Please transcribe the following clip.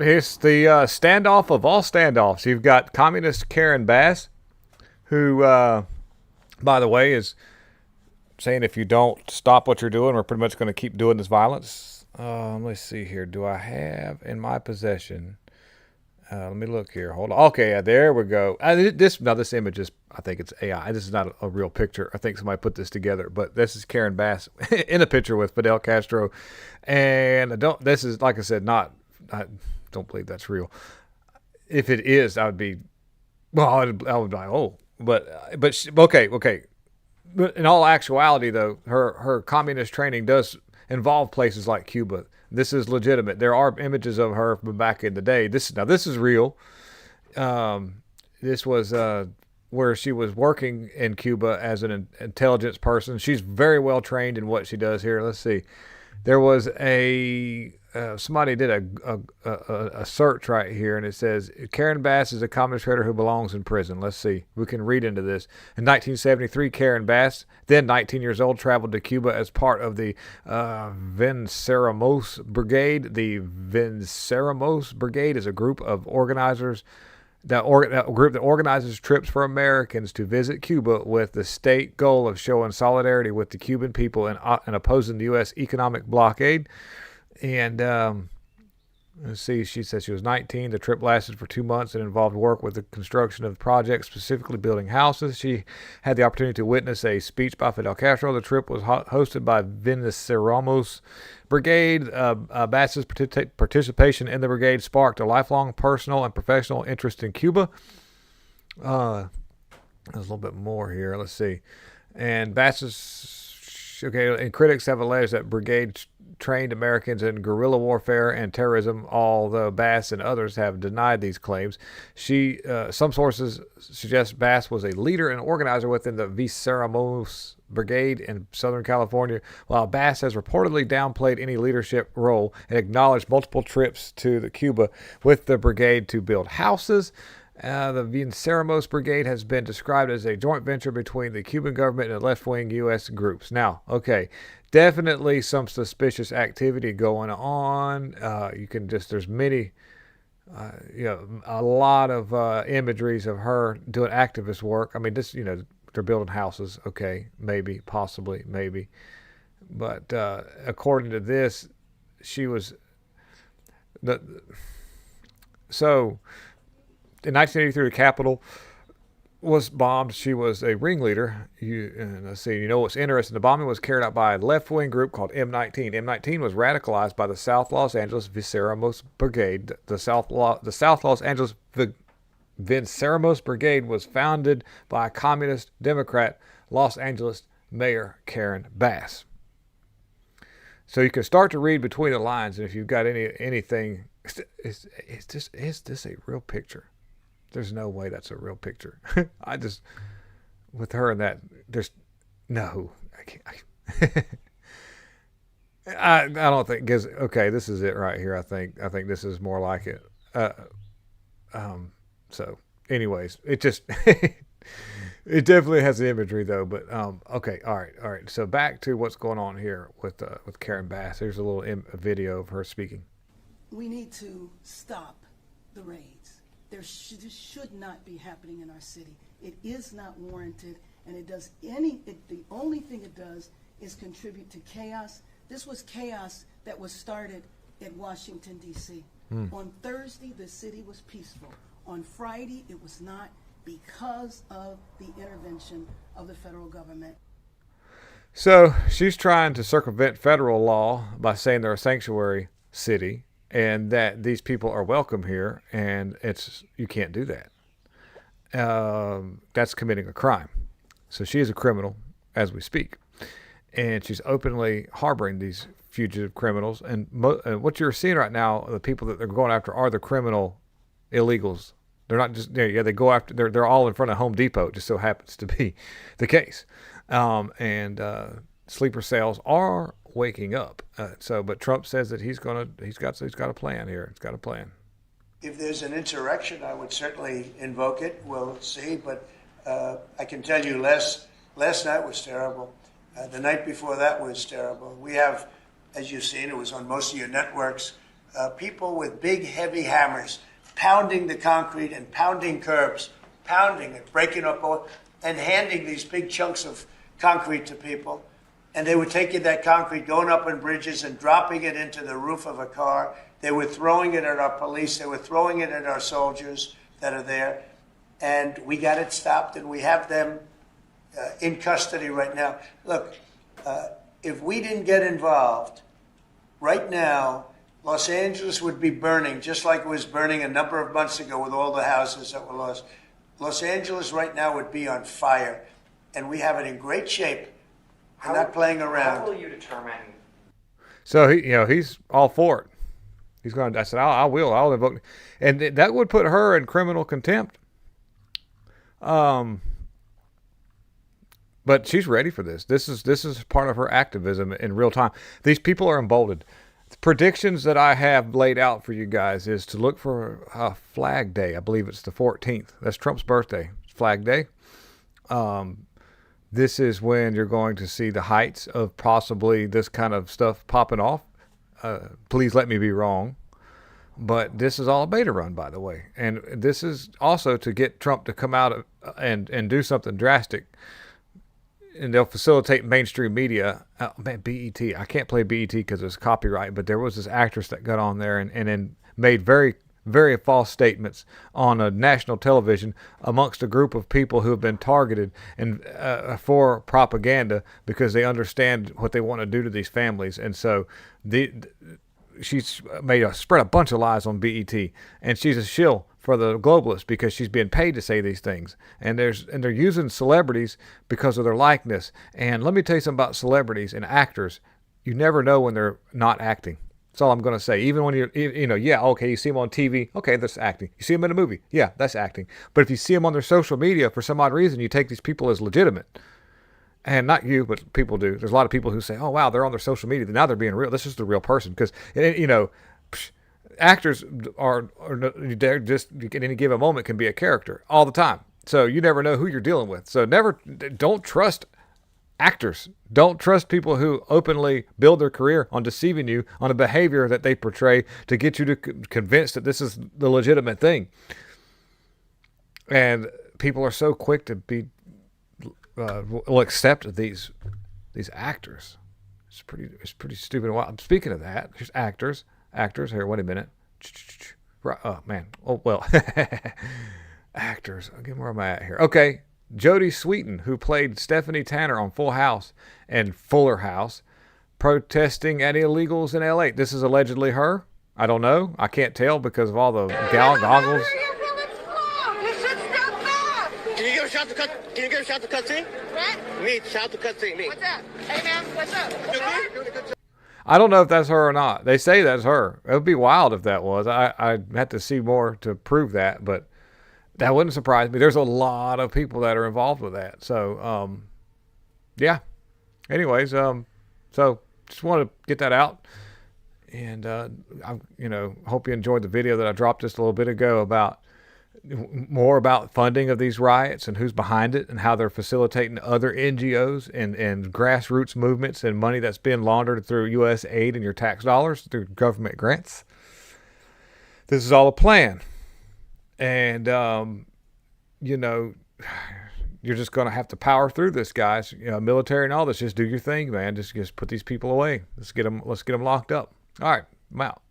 It's the standoff of all standoffs. You've got communist Karen Bass, who, by the way, is saying if you don't stop what you're doing, we're pretty much going to keep doing this violence. Let's see here. Do I have in my possession? Let me look here. Hold on. Okay, yeah, there we go. This image is, I think it's AI. This is not a real picture. I think somebody put this together, but this is Karen Bass in a picture with Fidel Castro, and I don't. This is, like I said, not. I don't believe that's real. If it is, I would be. Well, I would be like, oh, okay. But in all actuality, though, her communist training does involve places like Cuba. This is legitimate. There are images of her from back in the day. This is real. This was where she was working in Cuba as an intelligence person. She's very well trained in what she does here. Let's see. There was somebody did a search right here, and it says Karen Bass is a communist trader who belongs in prison. Let's see. We can read into this. In 1973, Karen Bass, then 19 years old, traveled to Cuba as part of the Venceremos Brigade. The Venceremos Brigade is a group of organizers that group that organizes trips for Americans to visit Cuba with the state goal of showing solidarity with the Cuban people and opposing the U.S. economic blockade. And let's see, she says she was 19. The trip lasted for 2 months and involved work with the construction of projects, specifically building houses. She had the opportunity to witness a speech by Fidel Castro. The trip was hosted by Venceremos Brigade. Bass's participation in the brigade sparked a lifelong personal and professional interest in Cuba. There's a little bit more here. Let's see. And critics have alleged that brigade trained Americans in guerrilla warfare and terrorism, although Bass and others have denied these claims. Some sources suggest Bass was a leader and organizer within the Venceremos Brigade in Southern California, while Bass has reportedly downplayed any leadership role and acknowledged multiple trips to Cuba with the brigade to build houses. The Venceremos Brigade has been described as a joint venture between the Cuban government and left-wing U.S. groups. Now, okay, definitely some suspicious activity going on. There's many, a lot of imageries of her doing activist work. I mean, they're building houses. Okay, maybe, possibly, maybe. But according to this, she was so. In 1983, the Capitol was bombed. She was a ringleader. Let's see. You know what's interesting? The bombing was carried out by a left-wing group called M19. M19 was radicalized by the South Los Angeles Venceremos Brigade. The South Los Angeles Venceremos Brigade was founded by a communist Democrat Los Angeles Mayor Karen Bass. So you can start to read between the lines, and if you've got anything, is this a real picture? There's no way that's a real picture. With her and that, there's no, I can't. I don't think, because, okay, this is it right here. I think this is more like it. So anyways, it just, it definitely has the imagery though, but, okay. All right. So back to what's going on here with Karen Bass. Here's a little video of her speaking. We need to stop the raids. This should not be happening in our city. It is not warranted, and the only thing it does is contribute to chaos. This was chaos that was started at Washington, D.C. On Thursday, the city was peaceful. On Friday, it was not, because of the intervention of the federal government. So she's trying to circumvent federal law by saying they're a sanctuary city, and that these people are welcome here, and you can't do that. That's committing a crime. So she is a criminal as we speak, and she's openly harboring these fugitive criminals. And what you're seeing right now, the people that they're going after are the criminal illegals. They're not just they go after. They're all in front of Home Depot. It just so happens to be the case, and sleeper cells are waking up. But Trump says that he's got a plan here. He's got a plan. If there's an insurrection, I would certainly invoke it. We'll see. But I can tell you, last night was terrible. The night before that was terrible. We have, as you've seen, it was on most of your networks, people with big, heavy hammers pounding the concrete and pounding curbs, pounding it, breaking up, and handing these big chunks of concrete to people. And they were taking that concrete, going up on bridges and dropping it into the roof of a car. They were throwing it at our police. They were throwing it at our soldiers that are there. And we got it stopped, and we have them in custody right now. Look, if we didn't get involved, right now, Los Angeles would be burning, just like it was burning a number of months ago with all the houses that were lost. Los Angeles right now would be on fire, and we have it in great shape. We're not playing around. How will you determine? So he's all for it. He's going. I said, I'll invoke, and that would put her in criminal contempt. But she's ready for this. This is part of her activism in real time. These people are emboldened. The predictions that I have laid out for you guys is to look for Flag Day. I believe it's the 14th. That's Trump's birthday. It's Flag Day. This is when you're going to see the heights of possibly this kind of stuff popping off. Please let me be wrong. But this is all a beta run, by the way. And this is also to get Trump to come out and do something drastic. And they'll facilitate mainstream media. BET. I can't play BET because it's copyright, but there was this actress that got on there and then made very, very false statements on a national television amongst a group of people who have been targeted and for propaganda because they understand what they want to do to these families. And so she's spread a bunch of lies on BET, and she's a shill for the globalists because she's being paid to say these things. And they're using celebrities because of their likeness. And let me tell you something about celebrities and actors. You never know when they're not acting. That's all I'm going to say. Even when you see them on TV, okay, that's acting. You see them in a movie, yeah, that's acting. But if you see them on their social media, for some odd reason, you take these people as legitimate. And not you, but people do. There's a lot of people who say, oh, wow, they're on their social media. Now they're being real. This is the real person. Because, actors they're just at any given moment can be a character all the time. So you never know who you're dealing with. So don't trust actors. Don't trust people who openly build their career on deceiving you on a behavior that they portray to get you to convinced that this is the legitimate thing. And people are so quick to will accept these actors. It's pretty stupid. Well, speaking of that, there's actors. Here, wait a minute. Oh man. Oh well. Actors. Again, where am I at here? Okay. Jodie Sweetin, who played Stephanie Tanner on Full House and Fuller House, protesting at illegals in LA. This is allegedly her. I don't know. I can't tell because of all the goggles. Can you give a shout to cutscene? What? Me, shout to cutscene. Me. What's up? Hey man, what's up? I don't know if that's her or not. They say that's her. It would be wild if that was. I'd have to see more to prove that, but that wouldn't surprise me. There's a lot of people that are involved with that. So, yeah. Anyways, so just want to get that out. And, I hope you enjoyed the video that I dropped just a little bit ago about more about funding of these riots and who's behind it and how they're facilitating other NGOs and grassroots movements and money that's been laundered through U.S. aid and your tax dollars through government grants. This is all a plan. And, you're just going to have to power through this, guys. Military and all this. Just do your thing, man. Just put these people away. Let's get them locked up. All right, I'm out.